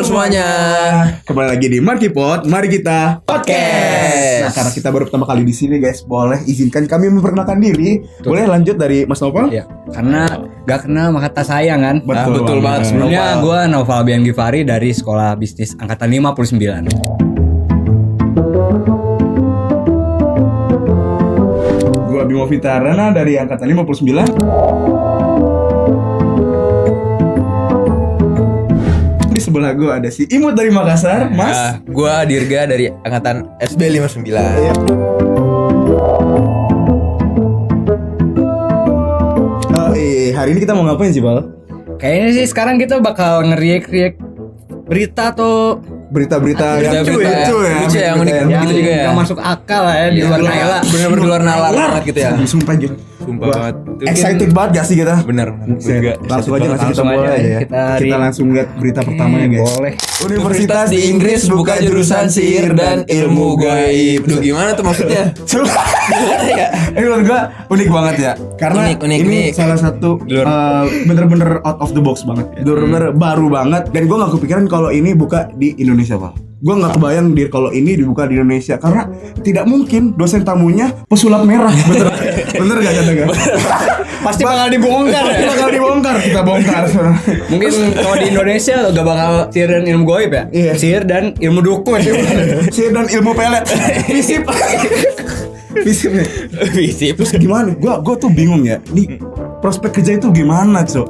Halo semuanya. Kembali lagi di Markipod. Mari kita podcast. Nah, karena kita baru pertama kali di sini, guys, boleh izinkan kami memperkenalkan diri. Boleh lanjut dari Mas Noval? Iya, karena gak kenal maka tak sayang kan. Betul banget. Sebelumnya gue Noval Bian Givari dari Sekolah Bisnis Angkatan 59. Gua Bimo Fitarana dari angkatan 59. Di sebelah gua ada si Imut dari Makassar, Mas. Gua Dirga dari angkatan SB 59. Hari ini kita mau ngapain sih, Bal? Kayaknya sih sekarang kita bakal ngeriak-riak berita atau Berita-berita yang Berita-berita lucu ya. lucu ya, yang unik. yang Gitu juga ya. gak masuk akal lah ya di luar nalar. Bener-bener di luar nalar banget gitu ya. Sumpah Jun. Sumpah Gua banget. Excited banget gak sih kita? Bener. Juga. Langsung aja kita Langsung mulai aja aja ya. kita Kita langsung lihat berita pertamanya, guys. Boleh. Universitas di Inggris buka jurusan sihir dan ilmu gaib. Duh, gimana tuh maksudnya? Ini menurut gue unik banget ya. Karena ini salah satu bener-bener out of the box banget. Bener-bener baru banget. Dan gue gak kepikiran kalau ini buka di Indonesia, Pak. Gue gak kebayang kalau ini dibuka di Indonesia. Karena tidak mungkin dosen tamunya pesulap merah. Bener gak kata gue? Pasti bakal dibongkar ya. Bakal dibongkar. Kita bongkar. Mungkin kalau di Indonesia gak bakal sihir dan ilmu gaib ya. Iya. Sihir dan ilmu dukun. Sihir dan ilmu pelet. Visip. Visip nih. Visip. Terus gimana? Gue tuh bingung ya. Nih prospek kerja itu gimana, Cok?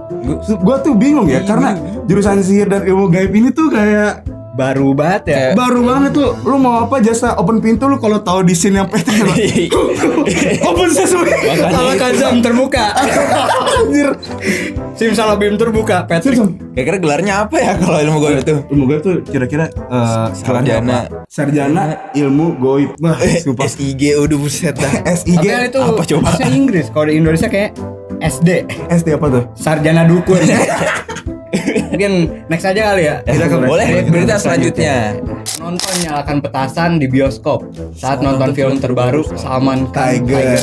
Gue tuh bingung ya. Karena jurusan sihir dan ilmu gaib ini tuh kayak Baru banget ya. baru banget tuh. Lu mau apa jasa open pintu lu kalau tahu di scene yang PT kan? Open sesuai. Salah jam terbuka. Anjir. Simsalabim terbuka. Patrick. Kira-kira gelarnya apa ya kalau ilmu gaib itu? Ilmu gaib tuh kira-kira Sarjana. Sarjana ilmu gaib. Wah, sumpah. SIG udah buset dah. SIG. Tapi kan itu apa coba? bahasa Inggris. Kalau di Indonesia kayak SD. SD apa tuh? Sarjana dukun. Mungkin next aja kali ya. Kita ke Boleh berita selanjutnya. Nonton nyalakan petasan di bioskop saat nonton film terbaru Salman Khan Tiger.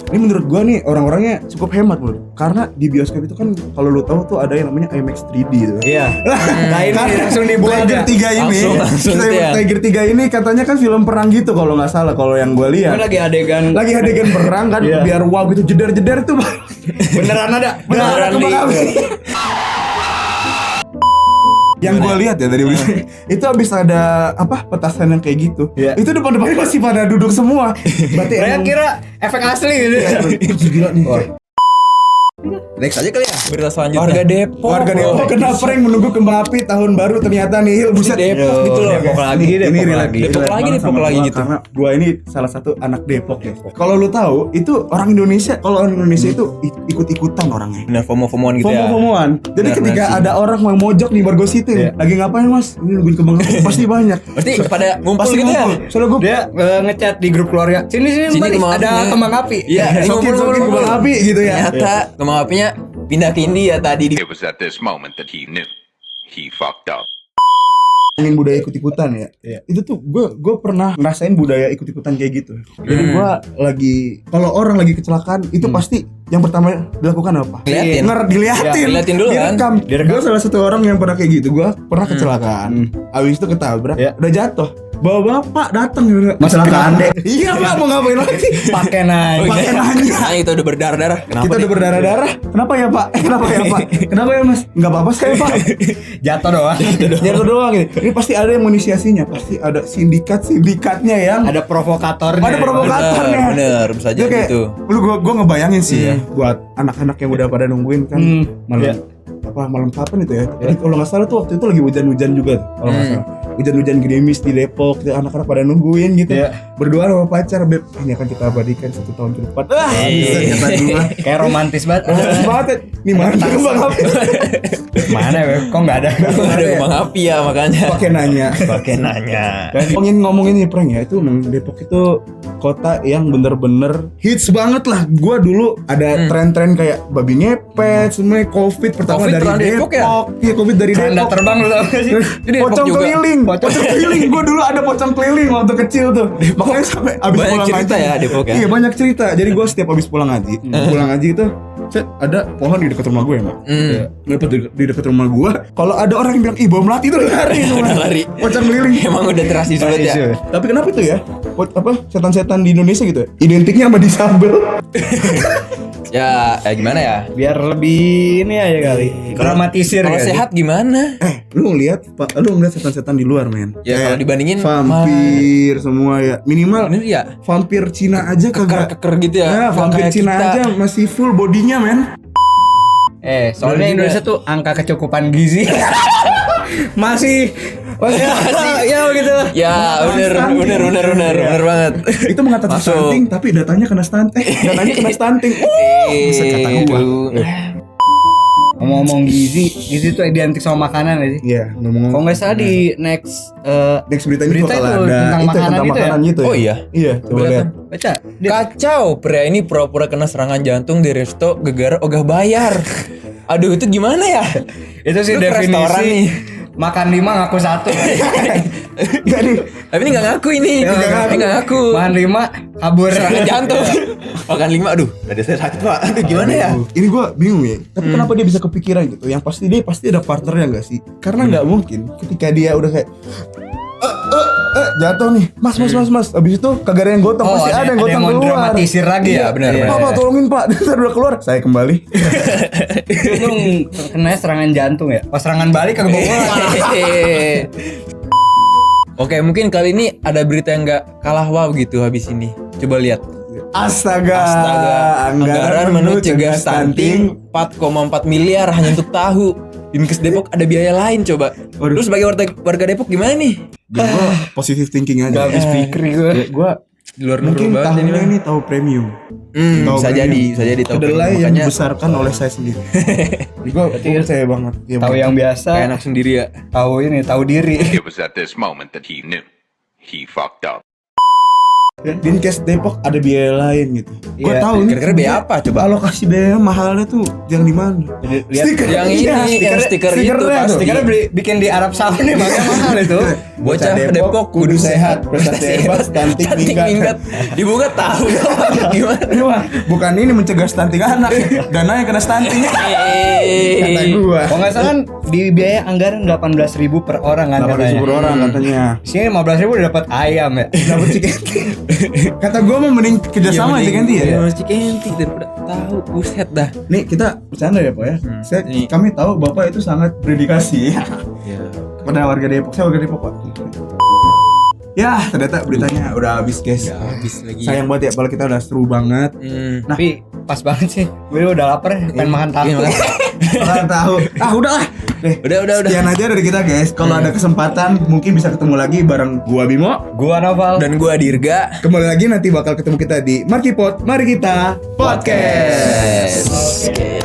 Ini menurut gua nih orang-orangnya cukup hemat menurut. Karena di bioskop itu kan kalau lu tahu tuh ada yang namanya IMAX 3D tuh. Iya. Nah ini langsung dibuat Tiger ya. 3 ini. Langsung ya. Tiger 3 ini katanya kan film perang gitu kalau nggak salah kalau yang gua lihat. Ini lagi adegan perang kan Iya. biar wow gitu jedar-jedar tuh. beneran ada. Beneran kembang di- api. Yang gue lihat ya dari berita itu habis ada apa petasan yang kayak gitu. Iya. Itu depan-depannya masih pada duduk semua. Berarti Saya kira efek asli gitu. gila nih. Next aja kali ya. Berita selanjutnya. Warga Depok. Warga Depok kena prank menunggu kembang api tahun baru ternyata nihil. Buset. Depok gitu loh. Depok lagi, Ini Depok relate- lagi. Depok relate lagi, banget Depok sama lagi gua, gitu. Karena gua ini salah satu anak Depok ya. Kalau lu tahu itu orang Indonesia, kalau orang Indonesia itu ikut-ikutan orangnya. Bener FOMO-FOMOan gitu ya. FOMO-FOMOan. Jadi Benar, ketika benar sih. ada orang yang mojok di Bargo City nih, lagi ngapain Mas? Ini nungguin kembang api pasti banyak. Pasti pada ngumpul Pasti gitu ya. ngumpul. Soalnya gue Dia ngechat di grup keluarga. Sini Sini Mbak, kembang ada apinya. kembang api. Iya, sokin kembang api gitu ya. Ternyata kembang apinya pindah ke India tadi di It was at this moment that he knew he fucked up. Ngomongin budaya ikut-ikutan ya. Itu tuh gue pernah ngerasain budaya ikut-ikutan kayak gitu. Jadi gue lagi kalau orang lagi kecelakaan itu pasti yang pertama dilakukan apa? Diliatin. Diliatin. Diliatin dulu kan? Gue salah satu orang yang pernah kayak gitu. Gue pernah kecelakaan. Abis itu ketabrak, udah jatuh. Bawa bapak datang juga. Kecelakaan deh. Iya pak, mau ngapain lagi? Pakai naik. Pakai nanya. Nah, itu udah berdarah-darah. Kenapa Kita nih? udah berdarah-darah. Kenapa ya pak? Kenapa ya pak? Kenapa ya mas? Nggak apa-apa saya pak. Jatuh doang. Jatuh doang gitu. Ini pasti ada yang menginisiasinya. Pasti ada sindikat-sindikatnya yang Ada provokatornya. ada provokatornya. Bener, bisa Dia jadi kayak, gitu. Lu gua ngebayangin sih ya buat anak-anak yang udah pada nungguin kan malam malam kapan itu ya? Kalau nggak salah tuh waktu itu lagi hujan-hujan juga tuh, kalau nggak salah. Hujan-hujan gerimis di Depok, gitu, anak-anak pada nungguin gitu. Berdoa sama pacar, beb, ini akan kita abadikan 1 tahun ke depan. Bisa kata gua. Kayak romantis banget. Romantis banget. Nih mana kembang api? Mana ya? Kok nggak ada? Ada kembang api ya makanya. Pakai nanya. Pakai nanya. Dan ngomongin nih prank ya, itu memang Depok itu kota yang bener-bener hits banget lah. Gua dulu ada tren-tren kayak babi ngepet, semuanya COVID pertama Covid dari pernah Depok. Depok ya? Iya, COVID dari Tanda Depok. terbang lu tau gak sih? Jadi Depok Pocong juga. keliling, pocong keliling. Gua dulu ada pocong keliling waktu kecil tuh. Makanya sampai abis Banyak pulang cerita ngaji. ya Depok ya? Iya, banyak cerita. Jadi gua setiap abis pulang ngaji, itu set ada pohon di dekat rumah gue emang. Ngepet di dekat rumah gue. Kalau ada orang yang bilang ih bom melati itu lari semua. Lari. Pocong keliling. Emang udah terasi banget ya. Tapi kenapa itu ya? Setan-setan di Indonesia gitu ya? Identiknya sama disabel. Ya gimana ya? Biar lebih ini aja kali. Dramatisir Kalau ya. sehat gimana? Lu ngeliat setan-setan di luar men. Ya kalau dibandingin vampir semua ya. Minimal ini ya vampir Cina aja kagak keker gitu ya. Ya, vampir Kayak Cina kita. aja masih full bodinya men. Soalnya Bener Indonesia tuh angka kecukupan gizi masih ya begitu. Ya bener banget. Itu mengatasi Masuk. stunting tapi datanya kena stunting. Datanya kena stunting. Bisa kata gua. Ngomong gizi tuh identik sama makanan ya sih. Iya, ngomong. Kalau nggak salah di next Next berita ini berita bakal itu ada tentang makanan tentang gitu ya? makanan gitu. Oh iya. Iya, coba Boleh lihat. kan? baca Kacau, pria ini pura-pura kena serangan jantung di resto gegara ogah bayar. Aduh itu gimana ya? itu sih Lu ke restoran nih. definisi makan 5 ngaku 1. Jadi Tapi ini nggak ngaku ini. Ini nggak ngaku. Makan 5 kabur Serangan jantung. Makan 5 aduh. Dada saya sakit pak. Aduh gimana ya? ini gua bingung ya. Tapi kenapa dia bisa kepikiran gitu? Yang pasti dia pasti ada partnernya enggak sih? Karena nggak mungkin ketika dia udah kayak jatuh nih. Mas. Habis itu kagak ada yang gotong, pasti ada yang gotong mau keluar. dramatisir lagi Iya, ya benar. Pak, tolongin Pak. Dia udah keluar. Saya kembali. Itu kena serangan jantung ya. Pas serangan balik kagak mau pulang. Oke, mungkin kali ini ada berita yang nggak kalah wow gitu habis ini. Coba lihat. Astaga. Anggaran menu cegah stunting 4,4 miliar hanya untuk tahu. Dinkes Depok ada biaya lain coba. Waduh. Terus sebagai warga Depok gimana nih? Gue positive thinking aja. Gak habis pikir gue. Gue Di luar mungkin banget tahunya ini tahu premium. Tahu bisa premium. jadi tahu Kedelai yang makanya dibesarkan oleh saya sendiri. Gue percaya banget. Ya, Tahu yang kayak biasa, enak sendiri ya. tahu diri. It was at this moment that he knew. He fucked up. Dinkes Depok ada biaya lain gitu. Gue Iya, tahu nih. kira-kira biaya apa coba? Alokasi biaya mahalnya tuh yang di mana? Lihat Yang ini, yang stiker itu pasti. Stikernya bikin di Arab Saudi makanya mahal itu. Bocah Depok kudu sehat, prestasi hebat, stunting minggat. Dibuka tahu gimana? Ini mah bukan ini mencegah stunting anak, dananya kena stunting. Kata gua. Kalau nggak salah kan di biaya anggaran 18.000 per orang kan 8.000 katanya. per orang katanya. Sini 15.000 udah dapat ayam ya. Dapat chicken. Kata gua mah mending kerjasama aja ganti ya. Mas Cikenti daripada tahu buset dah. Nih kita bercanda ya Pak ya. Ini. Kami tahu Bapak itu sangat berdedikasi ya. Kepada warga Depok. Saya warga Depok Pak. Ya ternyata beritanya udah habis guys. Habis lagi. Sayang banget ya kalau kita udah seru banget. Nah, Tapi pas banget sih. Gue udah lapar, pengen makan tahu. Kalian tahu. Udahlah. Udah. Sekian aja dari kita guys. Kalau ada kesempatan mungkin bisa ketemu lagi bareng gua Bimo. Gua Noval. dan gua Dirga. Kembali lagi nanti bakal ketemu kita di Markipot. Mari kita podcast. Oke.